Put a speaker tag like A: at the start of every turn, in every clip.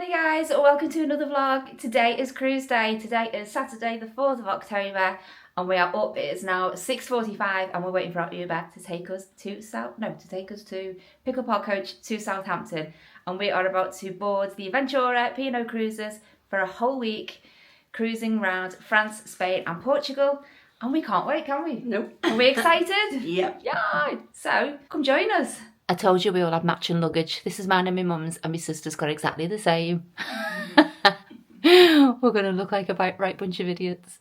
A: morning guys, welcome to another vlog. Today is cruise day. Today is Saturday the 4th of October and we are up. It is now 6:45 and we're waiting for our Uber to take us to pick up our coach to Southampton, and we are about to board the Ventura P&O Cruises for a whole week cruising around France, Spain and Portugal, and we can't wait, can we?
B: Nope.
A: Are we excited?
B: Yep.
A: Yeah, so come join us. I told you we all have matching luggage. This is mine and my mum's, and my sister's got exactly the same. We're going to look like a right bunch of idiots.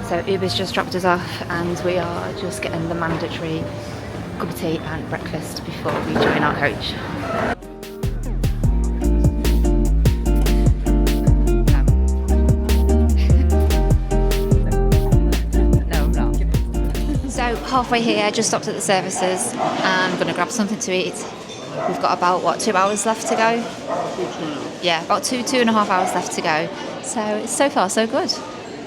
A: So Uber's just dropped us off and we are just getting the mandatory cup of tea and breakfast before we join our coach. So halfway here, just stopped at the services and I'm going to grab something to eat. We've got about, 2 hours left to go? Yeah, about two and a half hours left to go. So it's so far so good.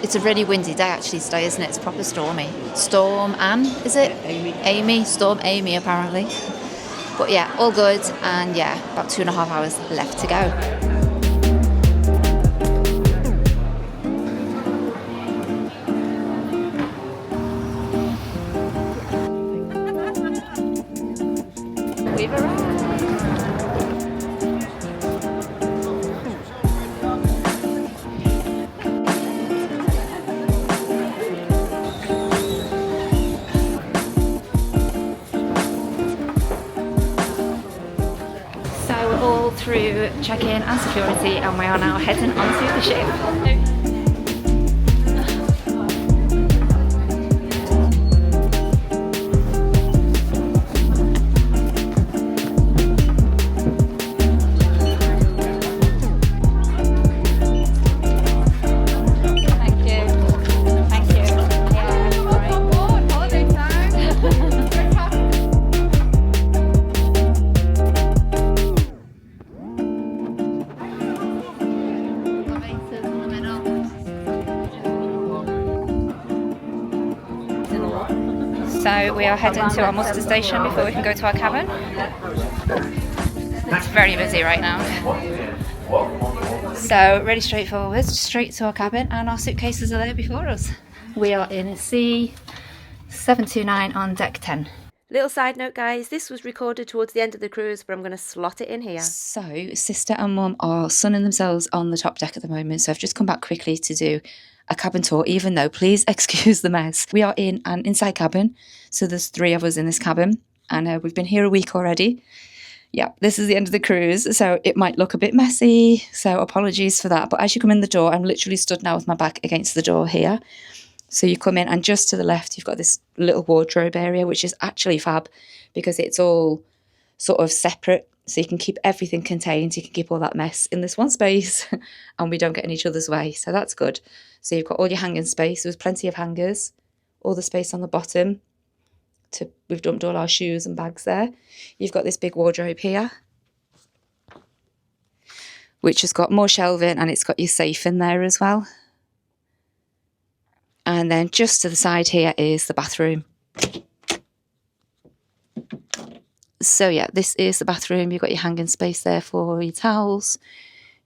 A: It's a really windy day actually today, isn't it? It's proper stormy. Storm Anne, is it? Amy. Storm Amy apparently. But yeah, all good, and yeah, about 2.5 hours left to go. We've arrived. So we're all through check-in and security and we are now heading onto the ship. So we are heading to our muster station before we can go to our cabin. It's very busy right now. So really straightforward, straight to our cabin, and our suitcases are there before us. We are in C729 on deck 10.
C: Little side note guys, this was recorded towards the end of the cruise, but I'm going to slot it in here.
A: So sister and mum are sunning themselves on the top deck at the moment, so I've just come back quickly to do a cabin tour, even though, please excuse the mess. We are in an inside cabin, so there's 3 of us in this cabin, and we've been here a week already. Yeah, this is the end of the cruise, so it might look a bit messy, so apologies for that. But as you come in the door, I'm literally stood now with my back against the door here. So you come in, and just to the left, you've got this little wardrobe area, which is actually fab because it's all sort of separate. So you can keep everything contained. You can keep all that mess in this one space and we don't get in each other's way. So that's good. So you've got all your hanging space. There's plenty of hangers, all the space on the bottom. We've dumped all our shoes and bags there. You've got this big wardrobe here, which has got more shelving and it's got your safe in there as well. And then just to the side here is the bathroom. So yeah, this is the bathroom. You've got your hanging space there for your towels.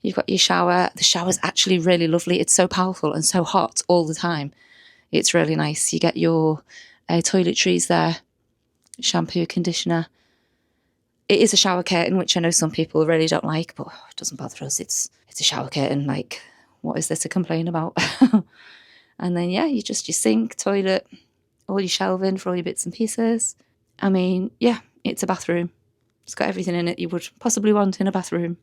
A: You've got your shower. The shower's actually really lovely. It's so powerful and so hot all the time. It's really nice. You get your toiletries there, shampoo, conditioner. It is a shower curtain, which I know some people really don't like, but it doesn't bother us. It's a shower curtain. Like, what is there to complain about? And then yeah, your sink, toilet, all your shelving for all your bits and pieces. I mean, yeah. It's a bathroom. It's got everything in it you would possibly want in a bathroom.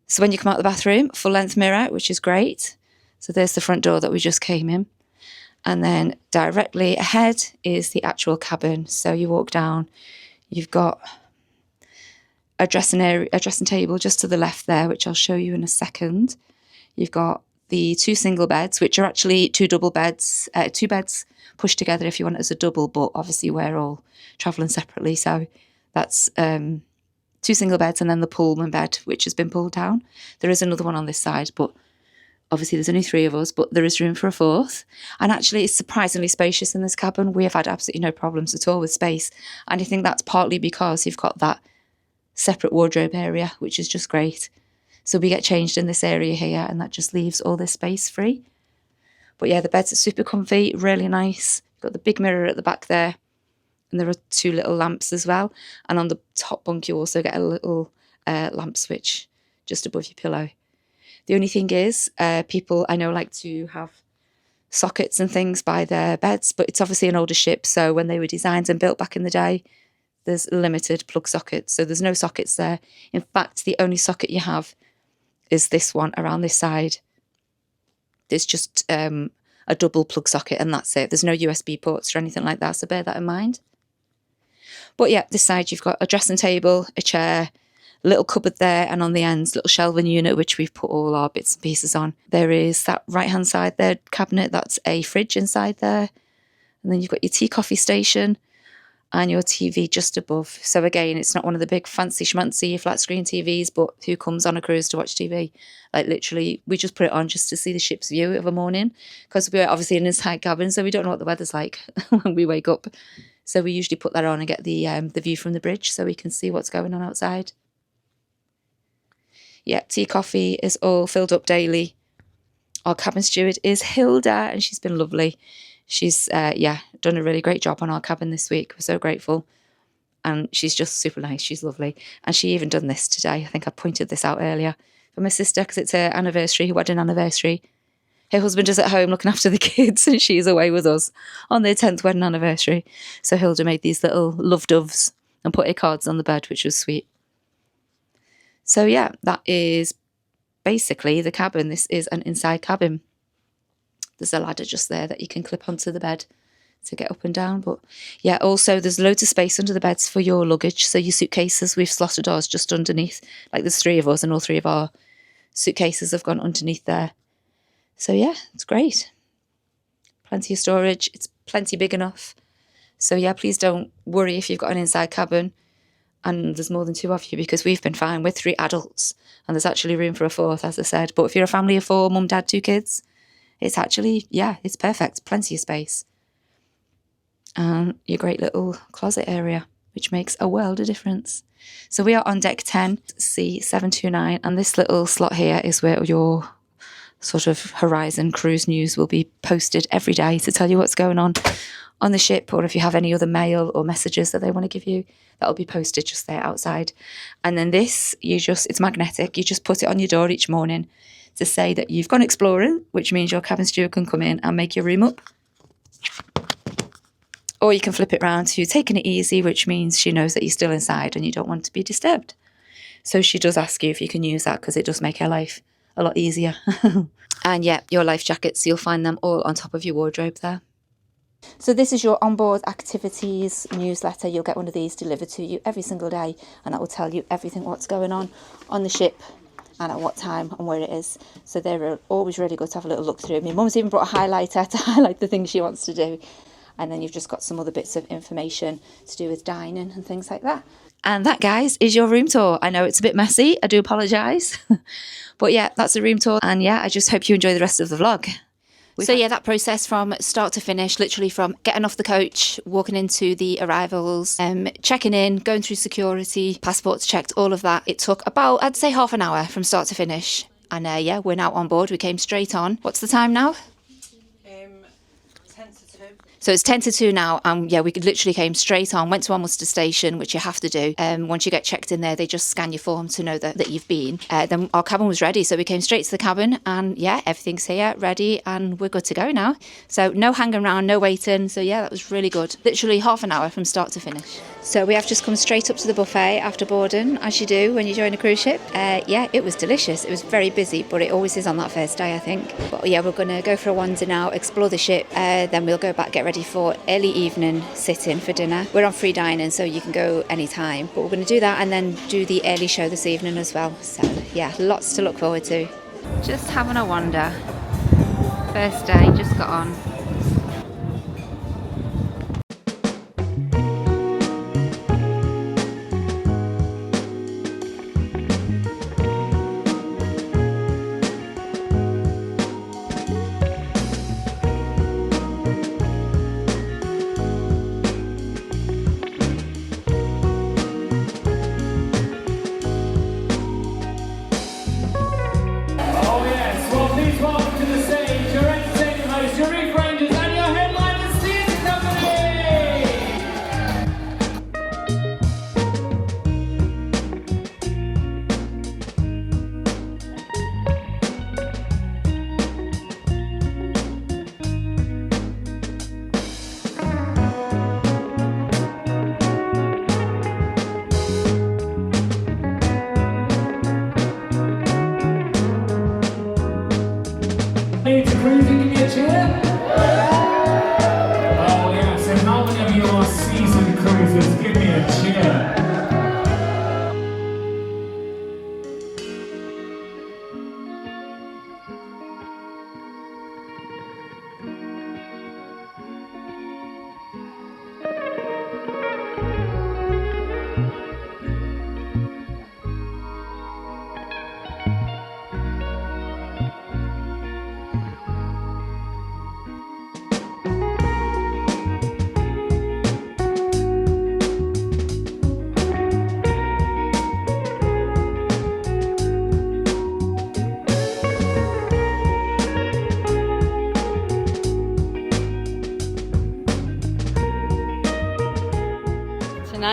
A: So when you come out of the bathroom, full length mirror, which is great. So there's the front door that we just came in. And then directly ahead is the actual cabin. So you walk down, you've got a dressing table just to the left there, which I'll show you in a second. You've got the 2 single beds, which are actually 2 double beds, 2 beds pushed together if you want it as a double, but obviously we're all travelling separately. So that's 2 single beds and then the Pullman bed, which has been pulled down. There is another one on this side, but Obviously, there's only 3 of us, but there is room for a 4th. And actually, it's surprisingly spacious in this cabin. We have had absolutely no problems at all with space. And I think that's partly because you've got that separate wardrobe area, which is just great. So we get changed in this area here, and that just leaves all this space free. But yeah, the beds are super comfy, really nice. You've got the big mirror at the back there, and there are 2 little lamps as well. And on the top bunk, you also get a little lamp switch just above your pillow. The only thing is, people I know like to have sockets and things by their beds, but it's obviously an older ship, so when they were designed and built back in the day, there's limited plug sockets, so there's no sockets there. In fact, the only socket you have is this one around this side. There's just a double plug socket, and that's it. There's no USB ports or anything like that, so bear that in mind. But yeah, this side you've got a dressing table, a chair, a little cupboard there, and on the ends, little shelving unit, which we've put all our bits and pieces on. There is that right-hand side there cabinet, that's a fridge inside there. And then you've got your tea coffee station and your TV just above. So again, it's not one of the big fancy schmancy flat screen TVs, but who comes on a cruise to watch TV? Like literally, we just put it on just to see the ship's view of a morning, because we're obviously in an inside cabin, so we don't know what the weather's like when we wake up. So we usually put that on and get the view from the bridge so we can see what's going on outside. Yeah, tea, coffee is all filled up daily. Our cabin steward is Hilda, and she's been lovely. She's, done a really great job on our cabin this week. We're so grateful. And she's just super nice. She's lovely. And she even done this today. I think I pointed this out earlier for my sister, because it's her anniversary, her wedding anniversary. Her husband is at home looking after the kids, and she's away with us on their 10th wedding anniversary. So Hilda made these little love doves and put her cards on the bed, which was sweet. So yeah, that is basically the cabin. This is an inside cabin. There's a ladder just there that you can clip onto the bed to get up and down. But yeah, also there's loads of space under the beds for your luggage. So your suitcases, we've slotted ours just underneath. Like there's 3 of us, and all 3 of our suitcases have gone underneath there. So yeah, it's great. Plenty of storage. It's plenty big enough. So yeah, please don't worry if you've got an inside cabin and there's more than 2 of you, because we've been fine. We're 3 adults, and there's actually room for a 4th, as I said. But if you're a family of 4, mum, dad, 2 kids, it's actually, yeah, it's perfect. Plenty of space. And your great little closet area, which makes a world of difference. So we are on deck 10, C729, and this little slot here is where your sort of Horizon cruise news will be posted every day to tell you what's going on the ship, or if you have any other mail or messages that they want to give you, that'll be posted just there outside. And then this, it's magnetic. You just put it on your door each morning to say that you've gone exploring, which means your cabin steward can come in and make your room up. Or you can flip it round to taking it easy, which means she knows that you're still inside and you don't want to be disturbed. So she does ask you if you can use that, because it does make her life a lot easier. And yeah, your life jackets, you'll find them all on top of your wardrobe there. So this is your onboard activities newsletter. You'll get one of these delivered to you every single day, and that will tell you everything what's going on the ship and at what time and where it is. So they're always really good to have a little look through. My mum's even brought a highlighter to highlight the things she wants to do. And then you've just got some other bits of information to do with dining and things like that. And that, guys, is your room tour. I know it's a bit messy. I do apologise. But yeah, that's the room tour. And yeah, I just hope you enjoy the rest of the vlog. So yeah, that process from start to finish, literally from getting off the coach, walking into the arrivals, checking in, going through security, passports checked, all of that. It took about, I'd say, half an hour from start to finish. And yeah, we're now on board. We came straight on. What's the time now?
B: 10 to 2.
A: So it's 10 to 2 now, and yeah, we literally came straight on, went to Onboard station, which you have to do. Once you get checked in there, they just scan your form to know that you've been. Then our cabin was ready, so we came straight to the cabin, and yeah, everything's here, ready, and we're good to go now. So no hanging around, no waiting. So yeah, that was really good. Literally half an hour from start to finish. So we have just come straight up to the buffet after boarding, as you do when you join a cruise ship. Yeah, it was delicious. It was very busy, but it always is on that first day, I think. But yeah, we're going to go for a wander now, explore the ship, then we'll go back, get ready for early evening sit-in for dinner. We're on free dining, so you can go anytime. But we're going to do that and then do the early show this evening as well. So yeah, lots to look forward to. Just having a wander. First day, just got on.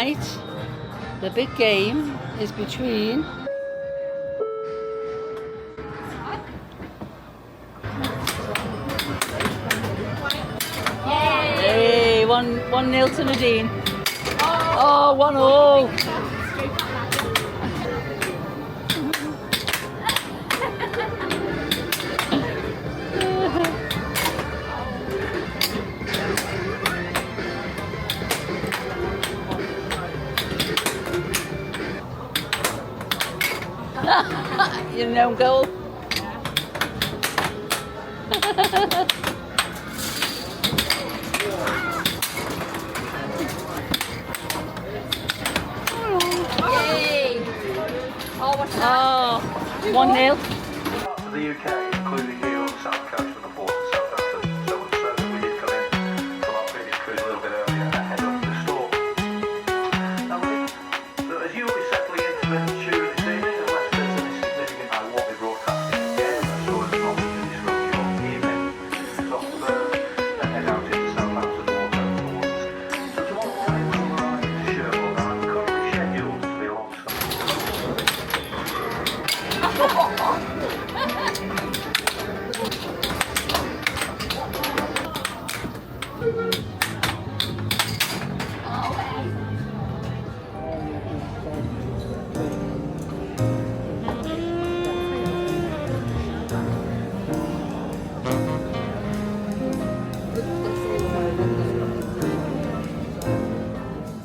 B: Tonight, the big game is between Hey, 1-0 to Nadine. Oh, 1-0. You know, goal. Oh, 1-0.
D: The UK, including here on the south coast from the port of Southampton, so much so that we did come in from our previous cruise a little bit earlier ahead of the storm. Now, as you'll be settling into Ventura this evening, unless there's any significant, I won't be broadcasting again, so as not to disrupt your evening. So, and head out into Southampton water towards. So tomorrow morning we'll arrive into Cherbourg, and I'm currently scheduled to be alongside.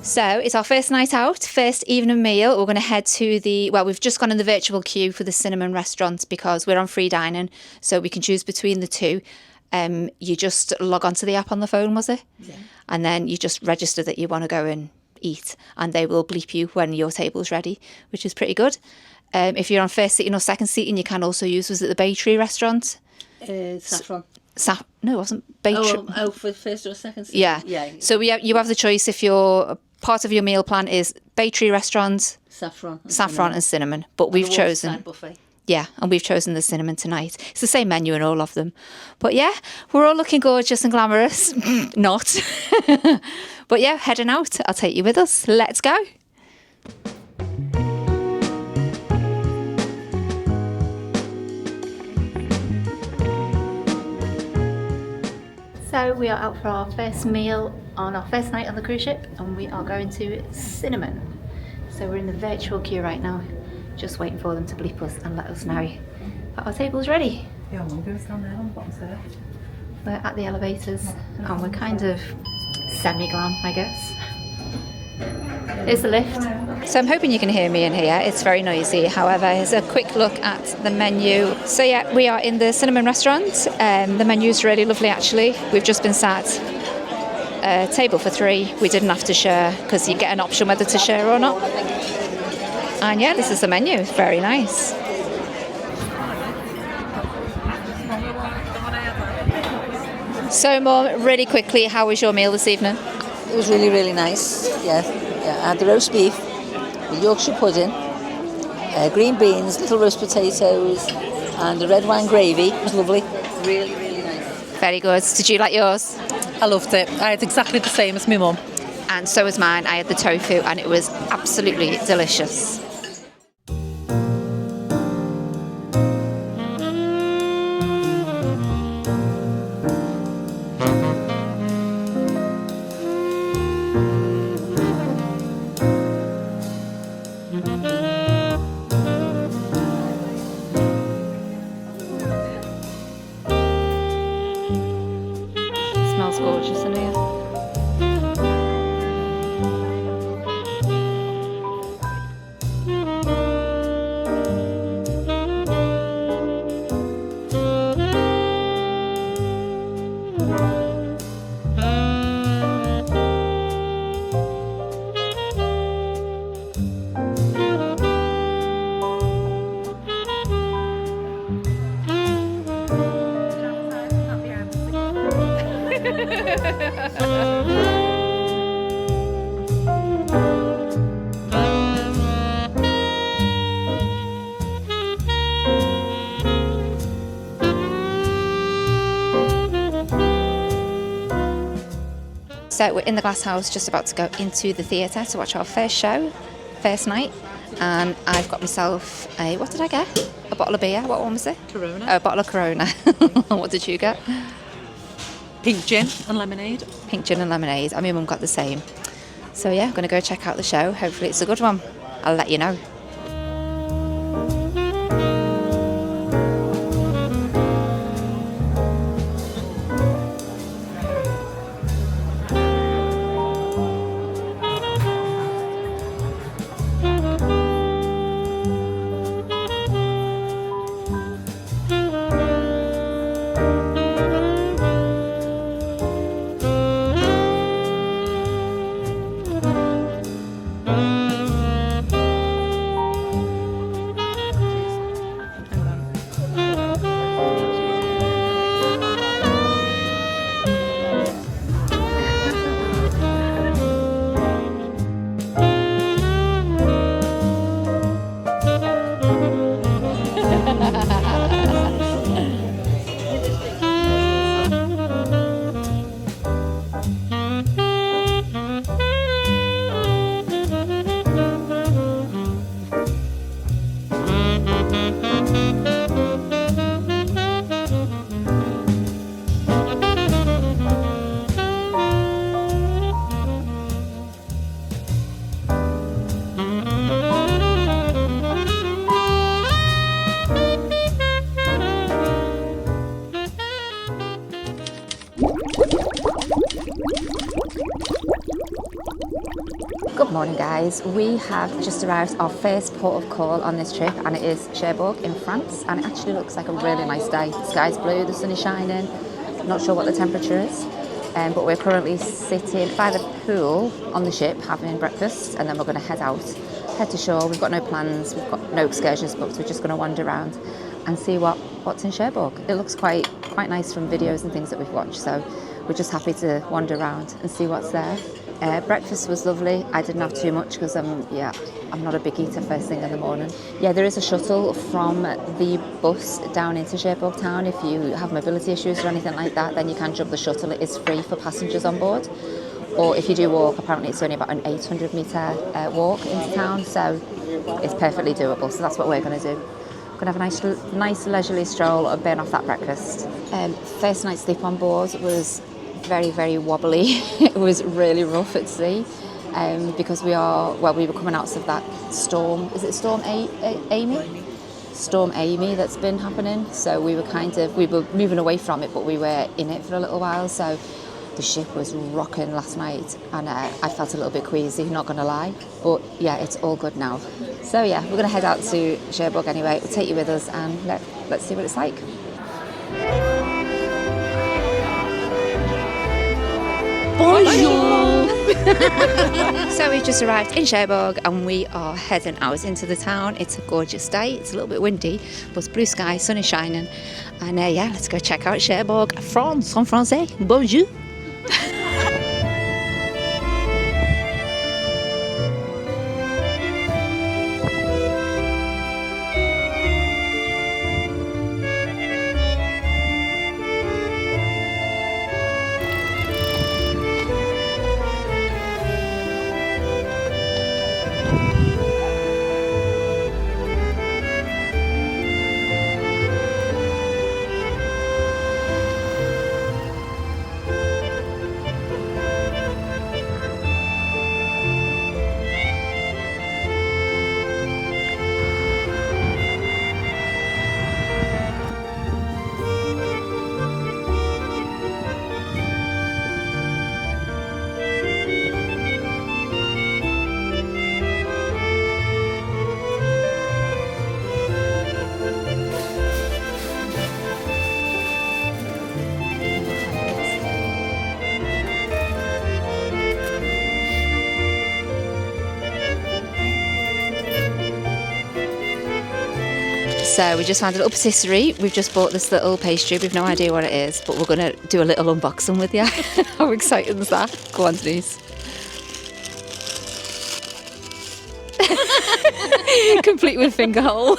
A: So it's our first night out, first evening meal. We're going to head to we've just gone in the virtual queue for the cinnamon restaurant because we're on free dining, so we can choose between the two. You just log onto the app on the phone, was it? Yeah. And then you just register that you want to go and eat, and they will bleep you when your table's ready, which is pretty good. If you're on first seating or second seating, you can also use, was it the Bay Tree restaurant?
B: Saffron.
A: No, it wasn't Bay Tree.
B: Oh, for first or second seating?
A: Yeah.
B: Yeah.
A: So you have the choice if your part of your meal plan is Bay Tree restaurant,
B: Saffron
A: and cinnamon. But we've chosen...
B: buffet.
A: Yeah, and we've chosen the cinnamon tonight. It's the same menu in all of them. But yeah, we're all looking gorgeous and glamorous. Not. But yeah, heading out. I'll take you with us. Let's go. So we are out for our first meal on our first night on the cruise ship, and we are going to Cinnamon. So we're in the virtual queue right now, just waiting for them to bleep us and let us know that our table's ready.
E: Yeah, I'm going to stand there on the bottom there.
A: We're at the elevators and we're kind of semi-glam, I guess. Here's the lift. So I'm hoping you can hear me in here. It's very noisy. However, here's a quick look at the menu. So yeah, we are in the Cinnamon restaurant. The menu's really lovely actually. We've just been sat table for 3. We didn't have to share because you get an option whether to share or not. And yeah, this is the menu. It's very nice. So Mum, really quickly, how was your meal this evening?
F: It was really, really nice. Yeah. I had the roast beef, the Yorkshire pudding, green beans, little roast potatoes, and the red wine gravy. It was lovely. Really, really nice.
A: Very good. Did you like yours?
E: I loved it. I had exactly the same as my mum.
A: And so was mine. I had the tofu and it was absolutely delicious. Smells gorgeous in here. So we're in the glass house, just about to go into the theatre to watch our first show, first night. And I've got myself a, what did I get? A bottle of beer. What one was it?
E: Corona.
A: Oh, a bottle of Corona. What did you get?
E: Pink gin and lemonade.
A: Pink gin and lemonade. And my mum got the same. So yeah, I'm going to go check out the show. Hopefully it's a good one. I'll let you know. Good morning guys, we have just arrived our first port of call on this trip and it is Cherbourg in France, and it actually looks like a really nice day. The sky's blue, the sun is shining, not sure what the temperature is, but we're currently sitting by the pool on the ship having breakfast, and then we're going to head to shore. We've got no plans, we've got no excursions booked, we're just going to wander around and see what's in Cherbourg. It looks quite nice from videos and things that we've watched, so we're just happy to wander around and see what's there. Breakfast was lovely. I didn't have too much because I'm not a big eater first thing in the morning. Yeah, there is a shuttle from the bus down into Cherbourg town. If you have mobility issues or anything like that, then you can jump the shuttle. It is free for passengers on board. Or if you do walk, apparently it's only about an 800 metre walk into town, so it's perfectly doable. So that's what we're going to do. We're going to have a nice leisurely stroll and burn off that breakfast. First night's sleep on board was very wobbly. It was really rough at sea because we were coming out of that storm. Is it Storm Amy? Storm Amy that's been happening. So we were moving away from it, but we were in it for a little while. So the ship was rocking last night, and I felt a little bit queasy, not gonna lie. But yeah, it's all good now. So yeah, we're gonna head out to Cherbourg anyway. We'll take you with us and let's see what it's like.
E: Bonjour!
A: So we've just arrived in Cherbourg and we are heading out into the town. It's a gorgeous day. It's a little bit windy, but it's blue sky, sun is shining. And yeah, let's go check out Cherbourg. France, en français, bonjour. So we just found a little patisserie. We've just bought this little pastry. We've no idea what it is, but we're going to do a little unboxing with you. How exciting is that? Go on, Denise. Complete with finger hole.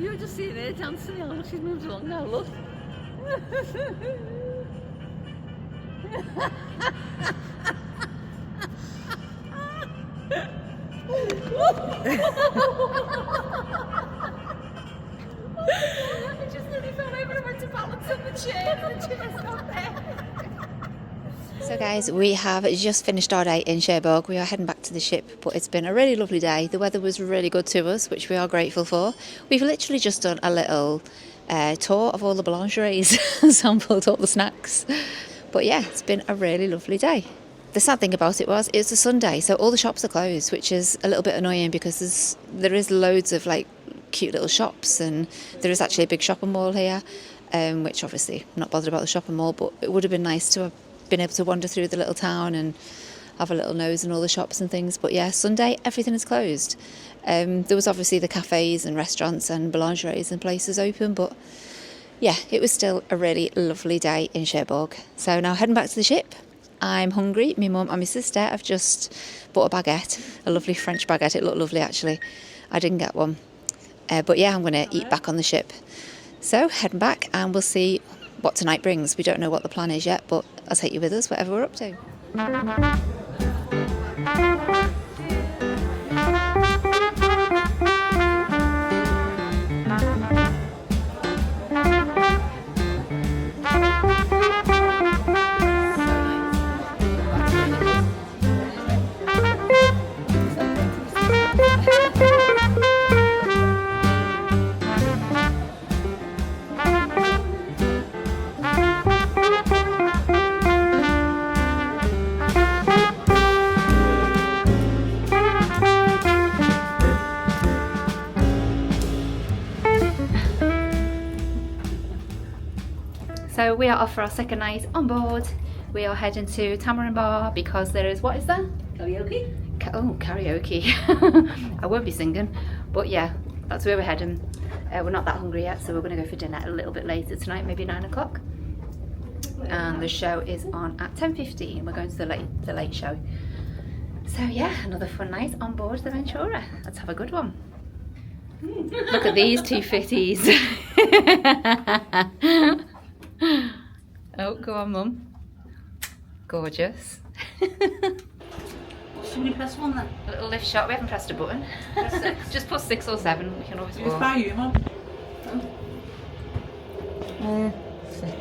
B: You're just seeing her dancing. Oh, look, she's moved along now, look.
A: I just nearly fell over and went to balance on the chair and the chair's not there. So guys, we have just finished our day in Cherbourg. We are heading back to the ship, but it's been a really lovely day. The weather was really good to us, which we are grateful for. We've literally just done a little tour of all the boulangeries, sampled all the snacks. But yeah, it's been a really lovely day. The sad thing about it was, it's a Sunday, so all the shops are closed, which is a little bit annoying because there is loads of like cute little shops, and there is actually a big shopping mall here, which obviously I'm not bothered about the shopping mall, but it would have been nice to have been able to wander through the little town and have a little nose in all the shops and things. But yeah, Sunday everything is closed. There was obviously the cafes and restaurants and boulangeries and places open, but yeah, it was still a really lovely day in Cherbourg. So now heading back to the ship. I'm hungry. My mum and my sister have just bought a baguette, a lovely French baguette. It looked lovely actually. I didn't get one, but yeah, I'm going to eat back on the ship. So heading back, and we'll see what tonight brings. We don't know what the plan is yet, but I'll take you with us whatever we're up to. So we are off for our second night on board. We are heading to Tamarind Bar because there is, what is that?
F: Karaoke?
A: Oh, karaoke. I won't be singing, but yeah, that's where we're heading. We're not that hungry yet, so we're going to go for dinner a little bit later tonight, maybe 9 o'clock. And the show is on at 10:15. We're going to the late show. So yeah, another fun night on board the Ventura. Let's have a good one. Look at these two fitties. Oh, go on, Mum. Gorgeous.
F: Somebody press one then.
A: A little lift shot. We haven't pressed a button. Just put 6 or 7. We can always
E: It's
A: walk.
E: by you, Mum.
F: 6.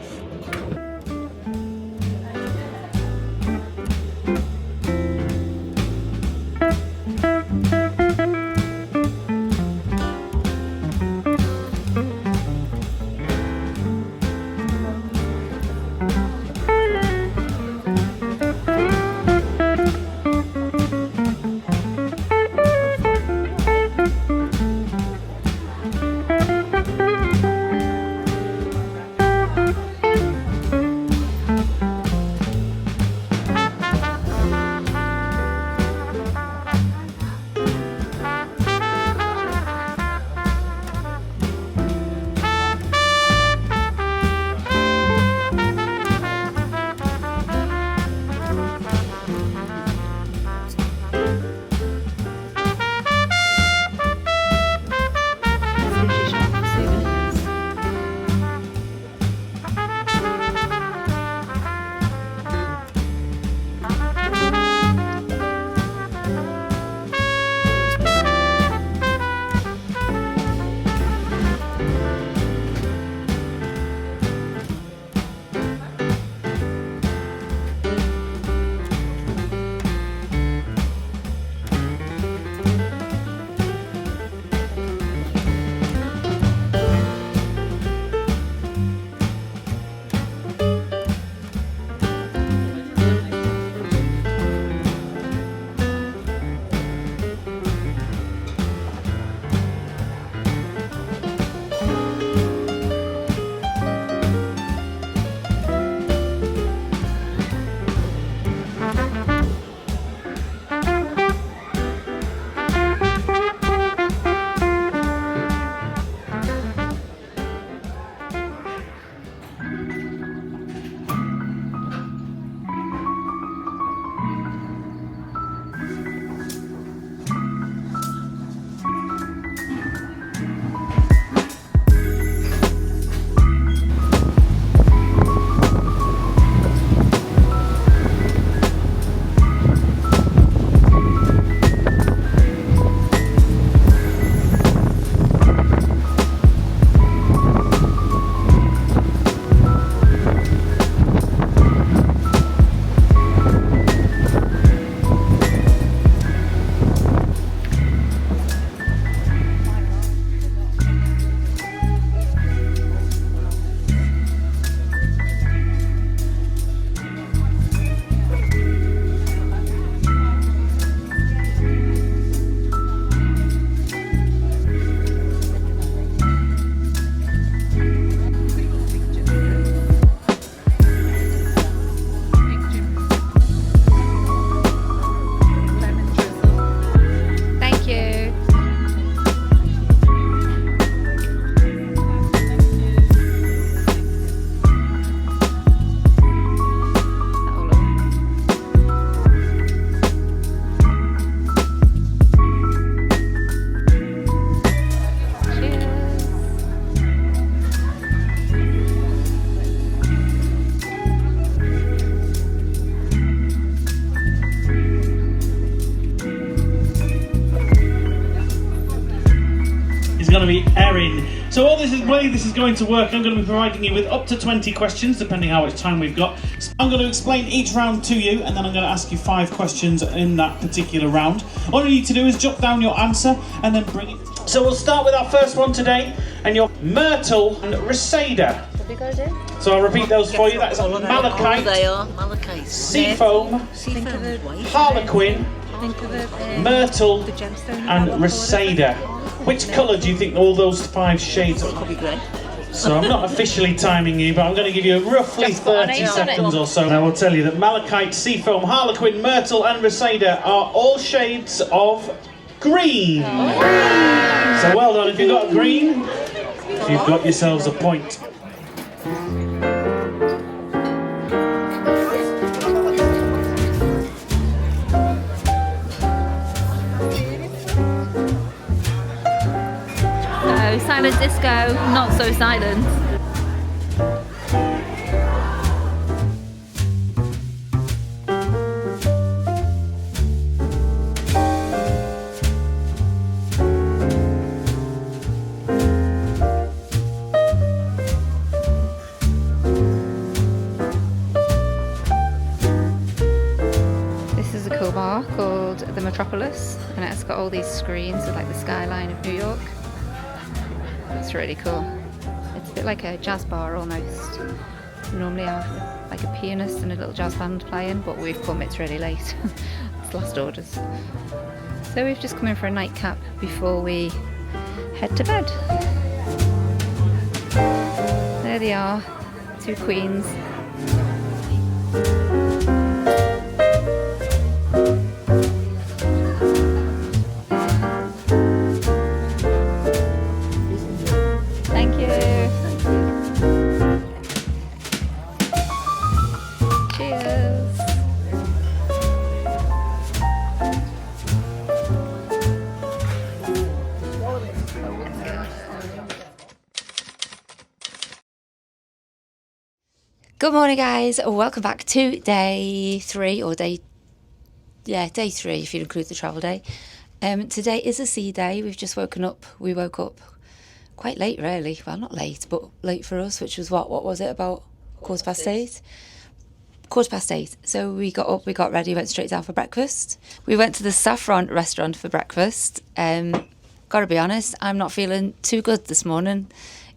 G: going to be Erin. So all this is way this is going to work. I'm going to be providing you with up to 20 questions, depending how much time we've got. So I'm going to explain each round to you, and then I'm going to ask you 5 questions in that particular round. All you need to do is jot down your answer and then bring it. So we'll start with our first one today, and your Myrtle and Reseda.
C: What we got to do?
G: So I'll repeat those for you. That is Malachite,
F: They are Malachite.
G: Seafoam, Harlequin, Myrtle, and Reseda. Which colour do you think all those 5 shades are?
F: Could be grey.
G: So I'm not officially timing you, but I'm going to give you roughly 30 seconds or so. And I will tell you that Malachite, Seafoam, Harlequin, Myrtle, and Reseda are all shades of green. So well done. If you've got a green, you've got yourselves a point.
A: Silent disco, not so silent. This is a cool bar called the Metropolis, and it's got all these screens with like the skyline of New York. It's really cool. It's a bit like a jazz bar almost. Normally I have like a pianist and a little jazz band playing, but we've come, it's really late. It's last orders. So we've just come in for a nightcap before we head to bed. There they are, 2 queens. Good morning, guys. Welcome back to day 3, or day 3 if you include the travel day. Today is a sea day. We've just woken up. We woke up quite late, really. Well, not late, but late for us, which was what was it, about 8:15? 8:15. So we got up, we got ready, went straight down for breakfast. We went to the Saffron restaurant for breakfast. Gotta be honest, I'm not feeling too good this morning.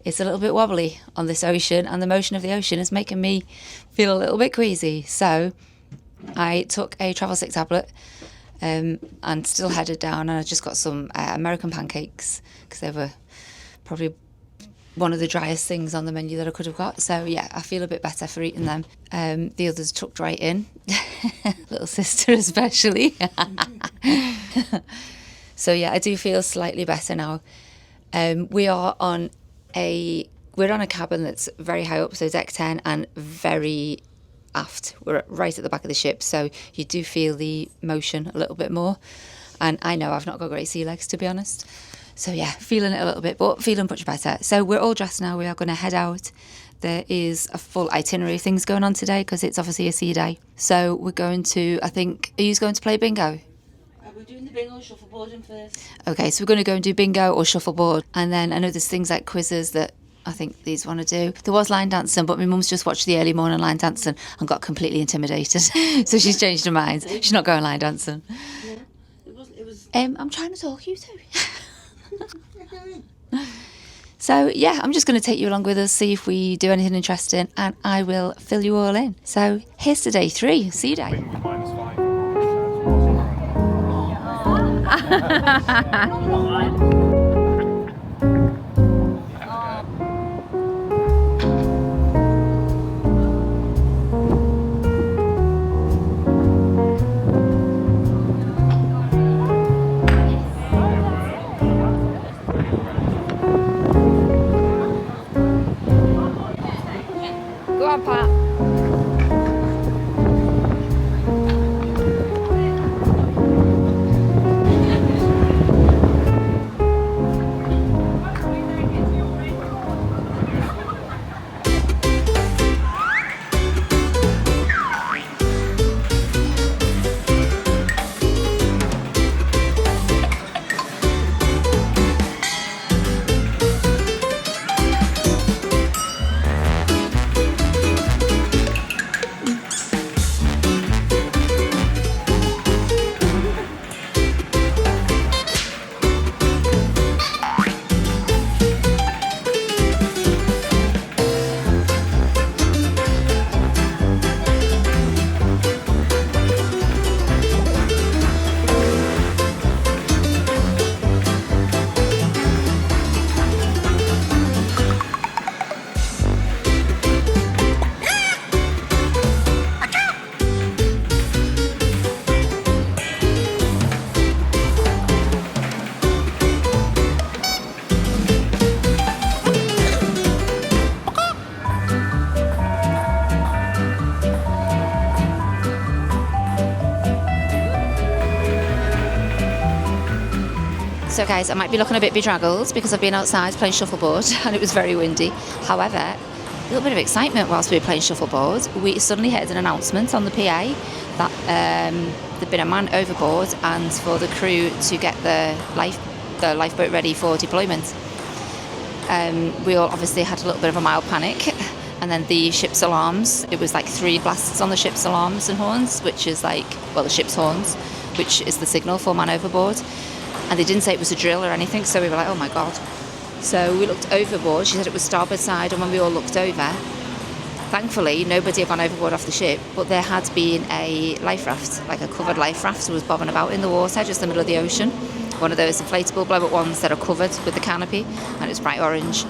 A: It's a little bit wobbly on this ocean, and the motion of the ocean is making me feel a little bit queasy. So I took a travel sick tablet and still headed down, and I just got some American pancakes because they were probably one of the driest things on the menu that I could have got. So yeah, I feel a bit better for eating them. The others tucked right in, little sister especially. So yeah, I do feel slightly better now. We're on a cabin that's very high up, so deck 10 and very aft. We're right at the back of the ship, so you do feel the motion a little bit more. And I know I've not got great sea legs, to be honest. So yeah, feeling it a little bit, but feeling much better. So we're all dressed now. We are going to head out. There is a full itinerary of things going on today because it's obviously a sea day. So we're going to, I think, are you going to play bingo?
F: We're doing the bingo shuffleboarding first.
A: Okay, so we're going to go and do bingo or shuffleboard. And then I know there's things like quizzes that I think these want to do. There was line dancing, but my mum's just watched the early morning line dancing and got completely intimidated. So she's changed her mind. She's not going line dancing.
F: Yeah, it was.
A: I'm trying to talk you too. So yeah, I'm just going to take you along with us, see if we do anything interesting, and I will fill you all in. So here's to day 3, sea day. Go on, Pat. So guys, I might be looking a bit bedraggled because I've been outside playing shuffleboard and it was very windy. However, a little bit of excitement whilst we were playing shuffleboard. We suddenly heard an announcement on the PA that there'd been a man overboard and for the crew to get the lifeboat ready for deployment. We all obviously had a little bit of a mild panic. And then the ship's alarms, it was like 3 blasts on the ship's alarms and horns, which is like, well, the ship's horns, which is the signal for man overboard. And they didn't say it was a drill or anything, so we were like, oh my God. So we looked overboard. She said it was starboard side, and when we all looked over, thankfully nobody had gone overboard off the ship, but there had been a life raft, like a covered life raft, was bobbing about in the water just in the middle of the ocean. One of those inflatable blow-up ones that are covered with the canopy, and it's bright orange.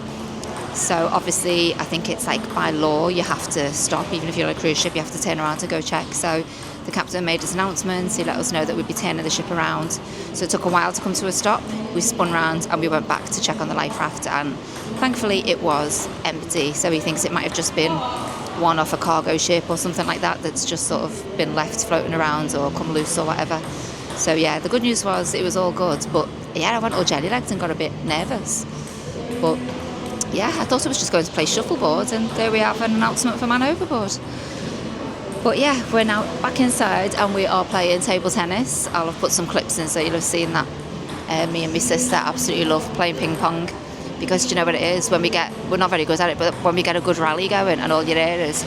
A: So obviously, I think it's like by law you have to stop, even if you're on a cruise ship, you have to turn around to go check. So the captain made his announcements, he let us know that we'd be turning the ship around. So it took a while to come to a stop. We spun round and we went back to check on the life raft, and thankfully it was empty. So he thinks it might have just been one off a cargo ship or something like that that's just sort of been left floating around or come loose or whatever. So yeah, the good news was it was all good, but yeah, I went all jelly-legged and got a bit nervous. But yeah, I thought it was just going to play shuffleboard, and there we have an announcement for man overboard. But yeah, we're now back inside and we are playing table tennis. I'll have put some clips in so you'll have seen that. Me and my sister absolutely love playing ping pong, because do you know what it is? When we're not very good at it, but when we get a good rally going and all you hear is,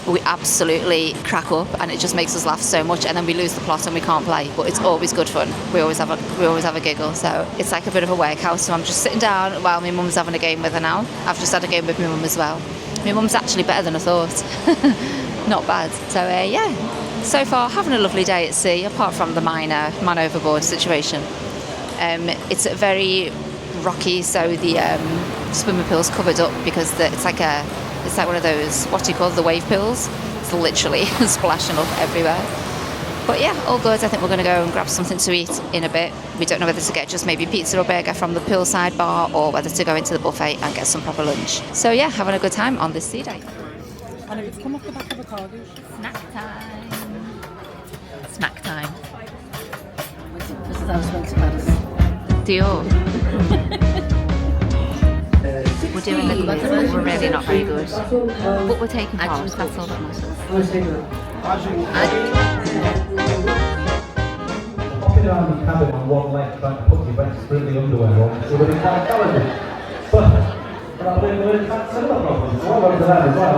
A: we absolutely crack up, and it just makes us laugh so much, and then we lose the plot and we can't play, but it's always good fun. We always have a giggle, so it's like a bit of a workout. So I'm just sitting down while my mum's having a game with her now. I've just had a game with my mum as well. My mum's actually better than I thought. Not bad. So yeah, so far having a lovely day at sea, apart from the minor man overboard situation. It's very rocky, so the swimming pool's covered up because it's like one of those, what do you call it, the wave pools. It's literally splashing up everywhere. But yeah, all good. I think we're going to go and grab something to eat in a bit. We don't know whether to get just maybe pizza or burger from the poolside bar, or whether to go into the buffet and get some proper lunch. So yeah, having a good time on this sea day.
E: And if it's come off the back of a cargo.
A: Snack time. Snack time.
E: This is how it's meant to Paris.
A: Dior. We're doing the good, we're really not very good. But we're taking part, that's all that matters.
D: Walking around the cabin on one leg trying to put your best friendly underwear on, it would be quite challenging. But I've learned similar problems, so I went to that as well.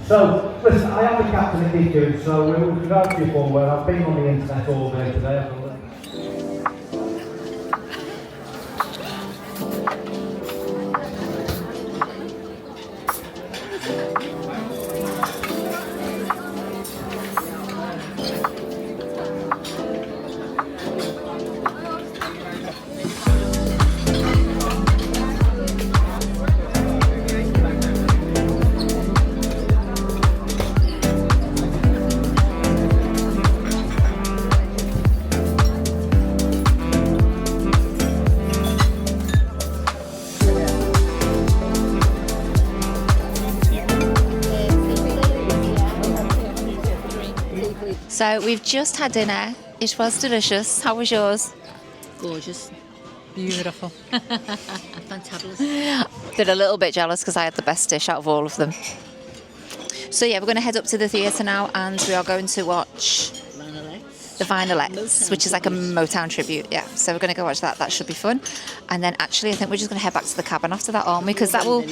D: So, listen, I am the captain at Vigo, so we can go to you for where I've been on the internet all day today.
A: So we've just had dinner. It was delicious. How was yours?
E: Gorgeous. Beautiful.
A: Fantabulous. Did a little bit jealous because I had the best dish out of all of them. So yeah, we're going to head up to the theatre now, and we are going to watch the Vinylettes, which is like a Motown tribute. Yeah, so we're going to go watch that. That should be fun. And then actually I think we're just going to head back to the cabin after that, aren't we? Because that will,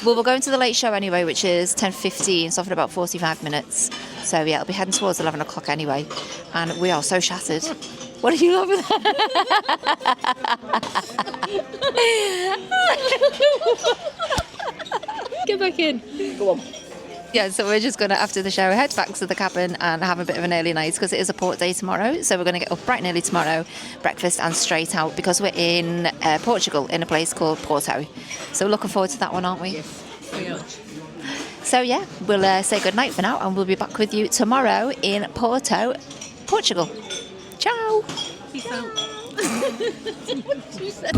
A: well, we're going to the late show anyway, which is 10:15, so for about 45 minutes. So yeah, I'll be heading towards 11 o'clock anyway, and we are so shattered. What are you laughing at? Get back in. Go on. Yeah, so we're just going to, after the show, head back to the cabin and have a bit of an early night because it is a port day tomorrow. So we're going to get up bright and early tomorrow, breakfast and straight out, because we're in Portugal in a place called Porto. So we're looking forward to that one, aren't we?
E: Yes, we are.
A: So yeah, we'll say goodnight for now, and we'll be back with you tomorrow in Porto, Portugal. Ciao.
E: Peace out. What did you say?